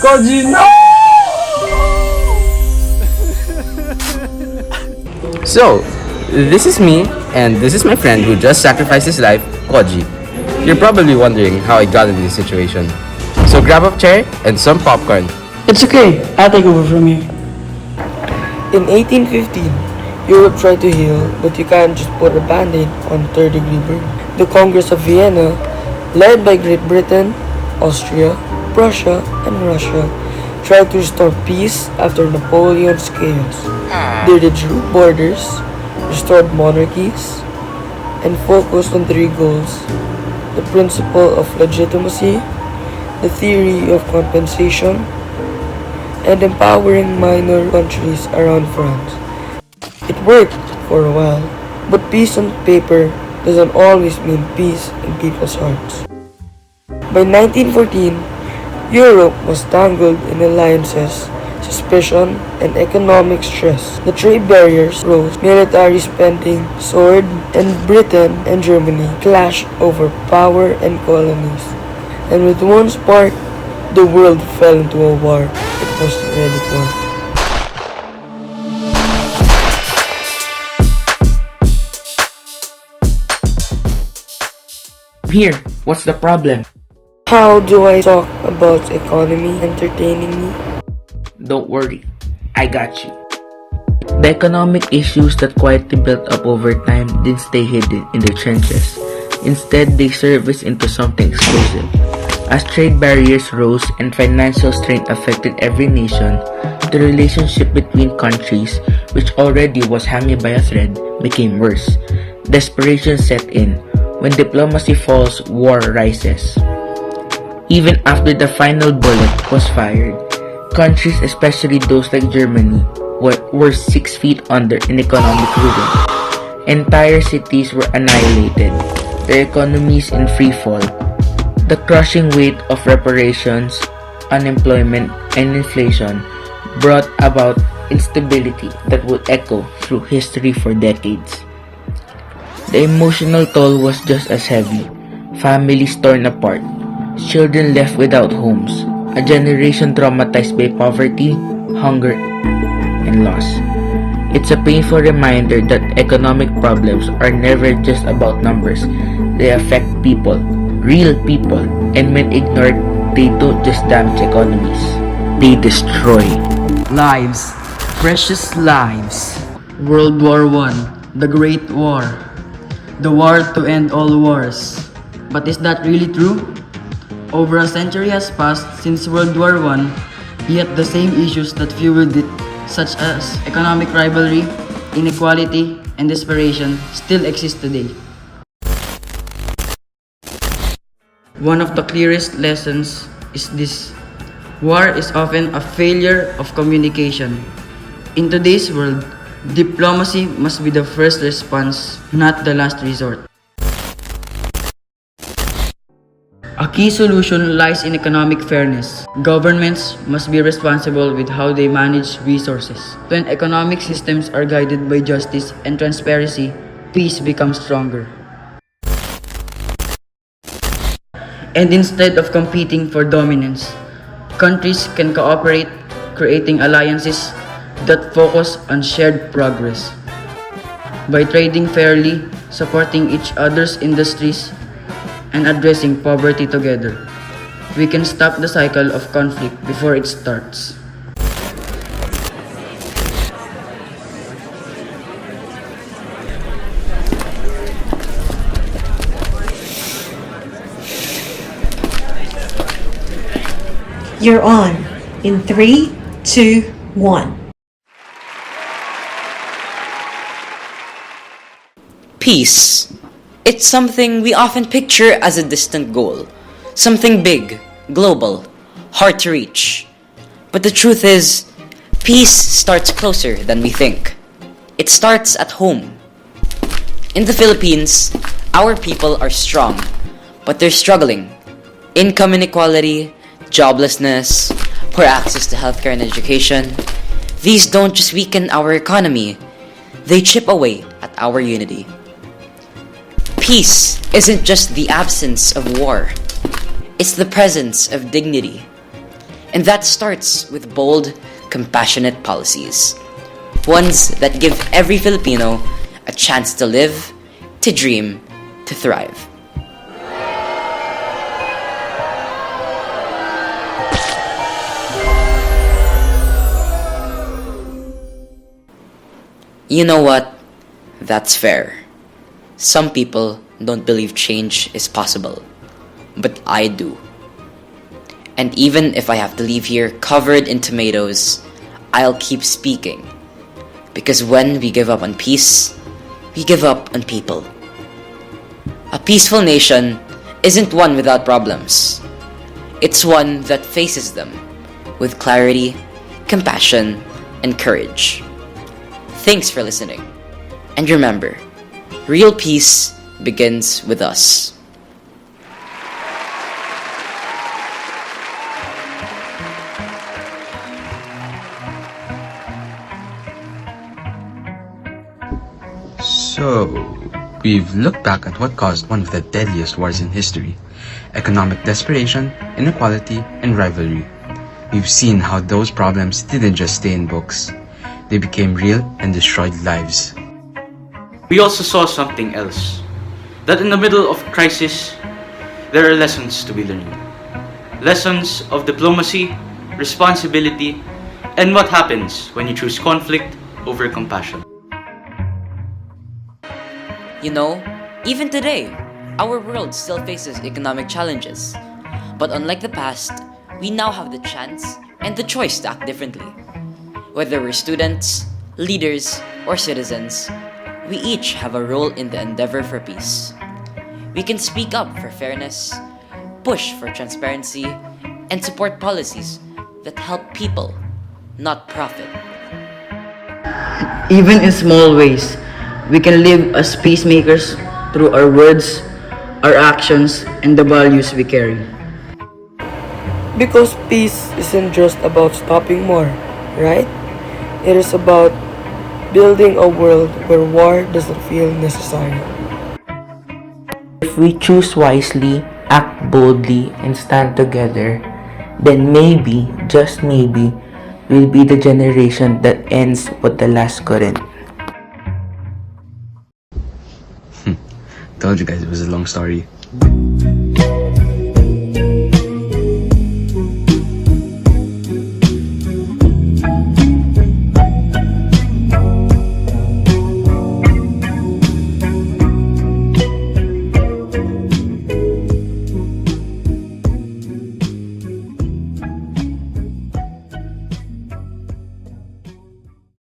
Koji, no! So, this is me, and this is my friend who just sacrificed his life, Koji. You're probably wondering how I got in this situation. So grab a chair and some popcorn. It's okay, I'll take over from here. In 1815, Europe tried to heal, but you can't just put a band-aid on a third-degree burn. The Congress of Vienna, led by Great Britain, Austria, Prussia, and Russia, tried to restore peace after Napoleon's chaos. They redrew borders, restored monarchies, and focused on three goals: the principle of legitimacy, the theory of compensation, and empowering minor countries around France. It worked for a while, but peace on paper doesn't always mean peace in people's hearts. By 1914, Europe was tangled in alliances, suspicion, and economic stress. The trade barriers rose, military spending soared, and Britain and Germany clashed over power and colonies. And with one spark, the world fell into a war it wasn't ready for. Here, what's the problem? How do I talk about economy entertaining me? Don't worry, I got you. The economic issues that quietly built up over time didn't stay hidden in the trenches. Instead, they surfaced into something explosive. As trade barriers rose and financial strain affected every nation, the relationship between countries, which already was hanging by a thread, became worse. Desperation set in. When diplomacy falls, war rises. Even after the final bullet was fired, countries, especially those like Germany, were 6 feet under in economic ruin. Entire cities were annihilated, their economies in free fall. The crushing weight of reparations, unemployment, and inflation brought about instability that would echo through history for decades. The emotional toll was just as heavy. Families torn apart, children left without homes, a generation traumatized by poverty, hunger, and loss. It's a painful reminder that economic problems are never just about numbers. They affect people, real people, and when ignored, they don't just damage economies, they destroy Lives. Precious lives. World War I. The Great War. The war to end all wars. But is that really true? Over a century has passed since World War I, yet the same issues that fueled it, such as economic rivalry, inequality, and desperation, still exist today. One of the clearest lessons is this: war is often a failure of communication. In today's world, diplomacy must be the first response, not the last resort. A key solution lies in economic fairness. Governments must be responsible with how they manage resources. When economic systems are guided by justice and transparency, peace becomes stronger. And instead of competing for dominance, countries can cooperate, creating alliances that focus on shared progress. By trading fairly, supporting each other's industries, and addressing poverty together, we can stop the cycle of conflict before it starts. You're on. In 3, 2, 1. Peace. It's something we often picture as a distant goal. Something big, global, hard to reach. But the truth is, peace starts closer than we think. It starts at home. In the Philippines, our people are strong, but they're struggling. Income inequality, joblessness, poor access to healthcare and education. These don't just weaken our economy, they chip away at our unity. Peace isn't just the absence of war. It's the presence of dignity. And that starts with bold, compassionate policies. Ones that give every Filipino a chance to live, to dream, to thrive. You know what? That's fair. Some people don't believe change is possible, but I do. And even if I have to leave here covered in tomatoes, I'll keep speaking. Because when we give up on peace, we give up on people. A peaceful nation isn't one without problems. It's one that faces them with clarity, compassion, and courage. Thanks for listening. And remember, real peace begins with us. So, we've looked back at what caused one of the deadliest wars in history: economic desperation, inequality, and rivalry. We've seen how those problems didn't just stay in books. They became real and destroyed lives. We also saw something else. That in the middle of crisis, there are lessons to be learned. Lessons of diplomacy, responsibility, and what happens when you choose conflict over compassion. You know, even today, our world still faces economic challenges. But unlike the past, we now have the chance and the choice to act differently. Whether we're students, leaders, or citizens, we each have a role in the endeavor for peace. We can speak up for fairness, push for transparency, and support policies that help people, not profit. Even in small ways, we can live as peacemakers through our words, our actions, and the values we carry. Because peace isn't just about stopping more, right? It is about building a world where war doesn't feel necessary. If we choose wisely, act boldly, and stand together, then maybe, just maybe, we'll be the generation that ends what the last couldn't. Told you guys it was a long story.